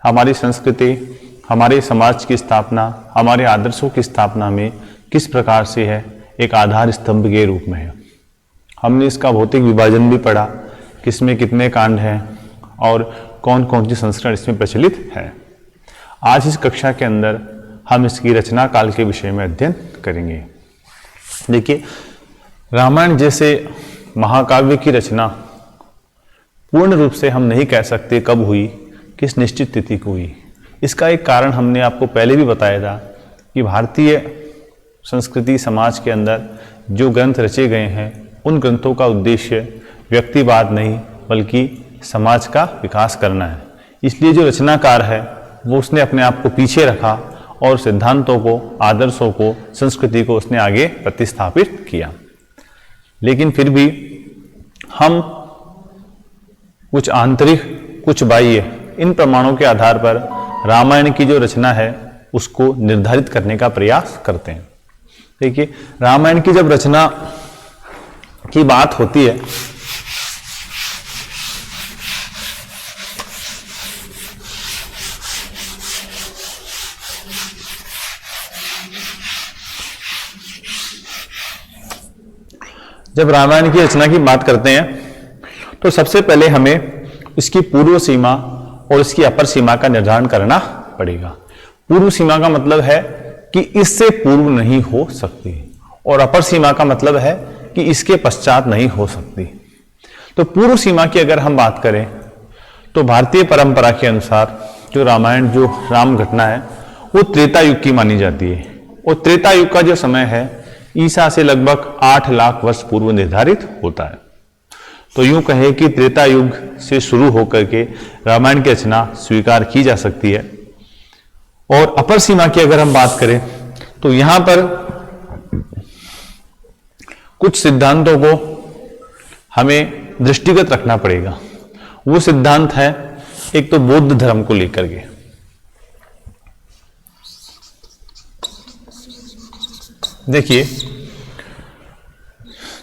हमारी संस्कृति, हमारे समाज की स्थापना, हमारे आदर्शों की स्थापना में किस प्रकार से है, एक आधार स्तंभ के रूप में है। हमने इसका भौतिक विभाजन भी पढ़ा, किसमें कितने कांड हैं और कौन कौन सी संस्करण इसमें प्रचलित है। आज इस कक्षा के अंदर हम इसकी रचना काल के विषय में अध्ययन करेंगे। देखिए, रामायण जैसे महाकाव्य की रचना पूर्ण रूप से हम नहीं कह सकते कब हुई, किस निश्चित तिथि को हुई। इसका एक कारण हमने आपको पहले भी बताया था कि भारतीय संस्कृति समाज के अंदर जो ग्रंथ रचे गए हैं उन ग्रंथों का उद्देश्य व्यक्तिवाद नहीं बल्कि समाज का विकास करना है। इसलिए जो रचनाकार है वो उसने अपने आप को पीछे रखा और सिद्धांतों को, आदर्शों को, संस्कृति को उसने आगे प्रतिस्थापित किया। लेकिन फिर भी हम कुछ आंतरिक, कुछ बाह्य, इन प्रमाणों के आधार पर रामायण की जो रचना है उसको निर्धारित करने का प्रयास करते हैं। देखिए, रामायण की जब रचना की बात होती है जब रामायण की रचना की बात करते हैं तो सबसे पहले हमें इसकी पूर्व सीमा और इसकी अपर सीमा का निर्धारण करना पड़ेगा। पूर्व सीमा का मतलब है कि इससे पूर्व नहीं हो सकती और अपर सीमा का मतलब है कि इसके पश्चात नहीं हो सकती। तो पूर्व सीमा की अगर हम बात करें तो भारतीय परंपरा के अनुसार जो रामायण, जो राम घटना है वो त्रेता युग की मानी जाती है और त्रेता युग का जो समय है ईसा से लगभग 8 लाख वर्ष पूर्व निर्धारित होता है। तो यूं कहें कि त्रेता युग से शुरू होकर के रामायण की रचना स्वीकार की जा सकती है। और अपर सीमा की अगर हम बात करें तो यहां पर कुछ सिद्धांतों को हमें दृष्टिगत रखना पड़ेगा। वो सिद्धांत है एक तो बौद्ध धर्म को लेकर के। देखिए,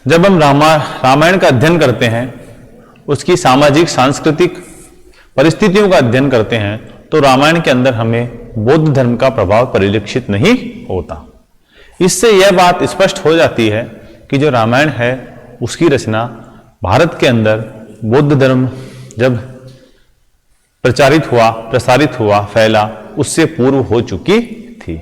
जब हम रामायण का अध्ययन करते हैं, उसकी सामाजिक सांस्कृतिक परिस्थितियों का अध्ययन करते हैं तो रामायण के अंदर हमें बौद्ध धर्म का प्रभाव परिलक्षित नहीं होता। इससे यह बात स्पष्ट हो जाती है कि जो रामायण है उसकी रचना भारत के अंदर बौद्ध धर्म जब प्रचारित हुआ, प्रसारित हुआ, फैला, उससे पूर्व हो चुकी थी।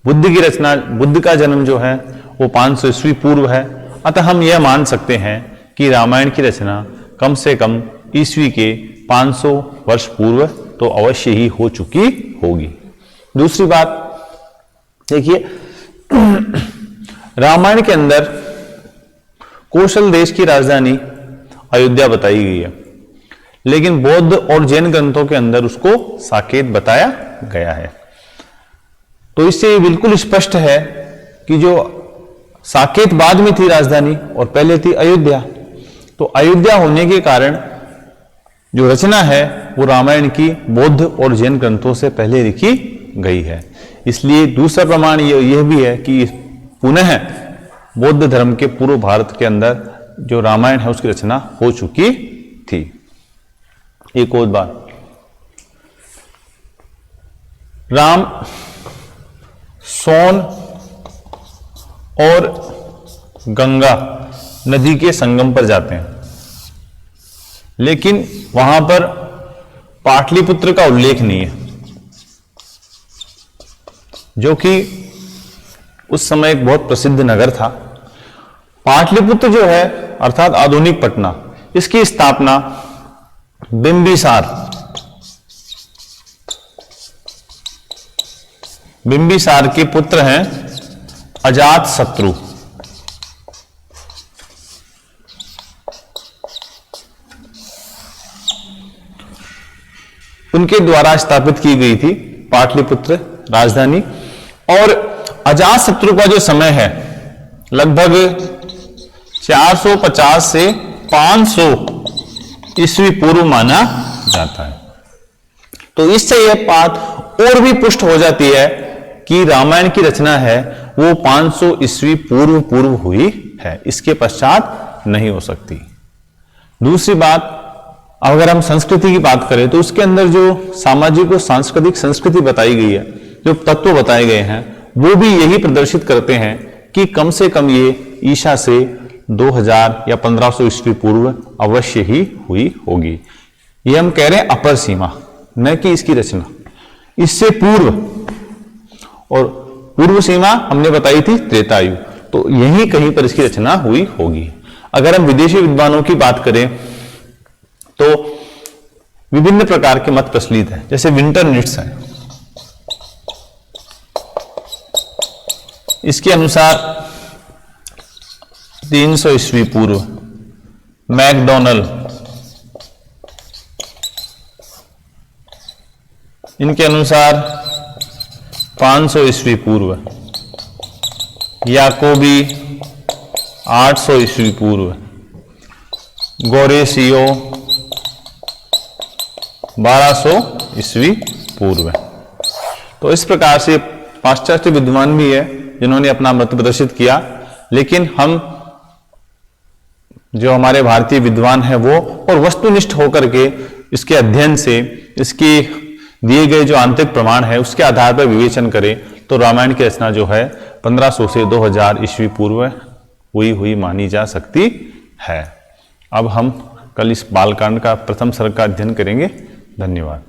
बुद्ध की रचना, बुद्ध का जन्म जो है वो 500 ईस्वी पूर्व है। अतः हम यह मान सकते हैं कि रामायण की रचना कम से कम ईस्वी के 500 वर्ष पूर्व तो अवश्य ही हो चुकी होगी। दूसरी बात देखिए, रामायण के अंदर कौशल देश की राजधानी अयोध्या बताई गई है, लेकिन बौद्ध और जैन ग्रंथों के अंदर उसको साकेत बताया गया है। तो इससे ये बिल्कुल स्पष्ट है कि जो साकेत बाद में थी राजधानी और पहले थी अयोध्या। तो अयोध्या होने के कारण जो रचना है वो रामायण की बौद्ध और जैन ग्रंथों से पहले लिखी गई है। इसलिए दूसरा प्रमाण यह भी है कि पुनः बौद्ध धर्म के पूर्व भारत के अंदर जो रामायण है उसकी रचना हो चुकी थी। एक और बात, राम सोन और गंगा नदी के संगम पर जाते हैं, लेकिन वहां पर पाटलिपुत्र का उल्लेख नहीं है, जो कि उस समय एक बहुत प्रसिद्ध नगर था। पाटलिपुत्र जो है अर्थात आधुनिक पटना, इसकी स्थापना बिंबिसार के पुत्र हैं अजातशत्रु। उनके द्वारा स्थापित की गई थी पाटलिपुत्र राजधानी। और अजातशत्रु का जो समय है लगभग 450 से 500 ईस्वी पूर्व माना जाता है। तो इससे यह बात और भी पुष्ट हो जाती है कि रामायण की रचना है वो 500 ईस्वी पूर्व हुई है, इसके पश्चात नहीं हो सकती। दूसरी बात, अब अगर हम संस्कृति की बात करें तो उसके अंदर जो सामाजिक और सांस्कृतिक संस्कृति बताई गई है, जो तत्व बताए गए हैं, वो भी यही प्रदर्शित करते हैं कि कम से कम ये ईसा से 2000 या 1500 ईस्वी पूर्व अवश्य ही हुई होगी। ये हम कह रहे हैं अपर सीमा, न कि इसकी रचना। इससे पूर्व और पूर्व सीमा हमने बताई थी त्रेतायु, तो यही कहीं पर इसकी रचना हुई होगी। अगर हम विदेशी विद्वानों की बात करें तो विभिन्न प्रकार के मत प्रचलित हैं, जैसे विंटरनिट्स हैं। इसके अनुसार 300 ईस्वी पूर्व, मैकडोनल इनके अनुसार 500 ईस्वी पूर्व, याकोबी 800 ईस्वी पूर्व, गोरेसियो 1200 ईस्वी पूर्व। तो इस प्रकार से पाश्चात्य विद्वान भी है जिन्होंने अपना मत प्रदर्शित किया, लेकिन हम जो हमारे भारतीय विद्वान हैं वो और वस्तुनिष्ठ होकर के इसके अध्ययन से, इसके दिए गए जो आंतरिक प्रमाण है उसके आधार पर विवेचन करें तो रामायण की रचना जो है 1500 से 2000 ईस्वी पूर्व हुई मानी जा सकती है। अब हम कल इस बालकांड का प्रथम सर्ग का अध्ययन करेंगे। धन्यवाद।